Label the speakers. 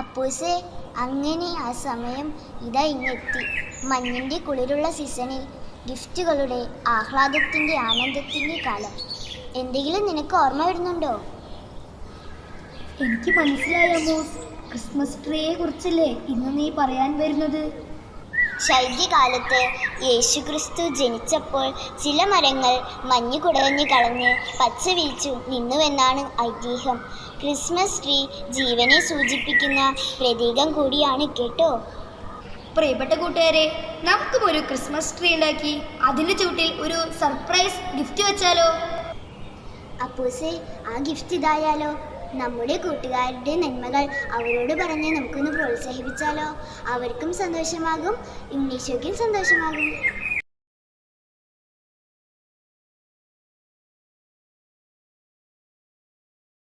Speaker 1: അപ്പൂസേ, അങ്ങനെ ആ സമയം ഇതാ ഇങ്ങെത്തി. മഞ്ഞിൻ്റെ കുളിരുള്ള സീസണിൽ ഗിഫ്റ്റുകളുടെ ആഹ്ലാദത്തിൻ്റെ ആനന്ദത്തിൻ്റെ കാലം. എന്തെങ്കിലും നിനക്ക് ഓർമ്മ വരുന്നുണ്ടോ?
Speaker 2: എനിക്ക് മനസ്സിലായി അമ്മൂസ്. ക്രിസ്മസ് ട്രീയെ കുറിച്ചല്ലേ ഇന്ന് നീ പറയാൻ വരുന്നത്?
Speaker 1: ശൈത്യകാലത്ത് യേശുക്രിസ്തു ജനിച്ചപ്പോൾ ചില മരങ്ങൾ മഞ്ഞ് കുടഞ്ഞു കളഞ്ഞ് പച്ച വിരിച്ചു നിന്നുവെന്നാണ് ഐതിഹ്യം. ക്രിസ്മസ് ട്രീ ജീവനെ സൂചിപ്പിക്കുന്ന പ്രതീകം കൂടിയാണ് കേട്ടോ.
Speaker 2: പ്രിയപ്പെട്ട കൂട്ടുകാരെ, നമുക്കും ഒരു ക്രിസ്മസ് ട്രീ ഉണ്ടാക്കി അതിൻ്റെ ചുവട്ടിൽ ഒരു സർപ്രൈസ് ഗിഫ്റ്റ് വെച്ചാലോ?
Speaker 1: അപ്പൂസേ, ആ ഗിഫ്റ്റ് ഇതായാലോ? നമ്മുടെ കൂട്ടുകാരുടെ നന്മകൾ അവരോട് പറഞ്ഞ് നമുക്കൊന്ന് പ്രോത്സാഹിപ്പിച്ചാലോ? അവർക്കും സന്തോഷമാകും, ഇംഗ്ലീഷൊക്കെ സന്തോഷമാകും.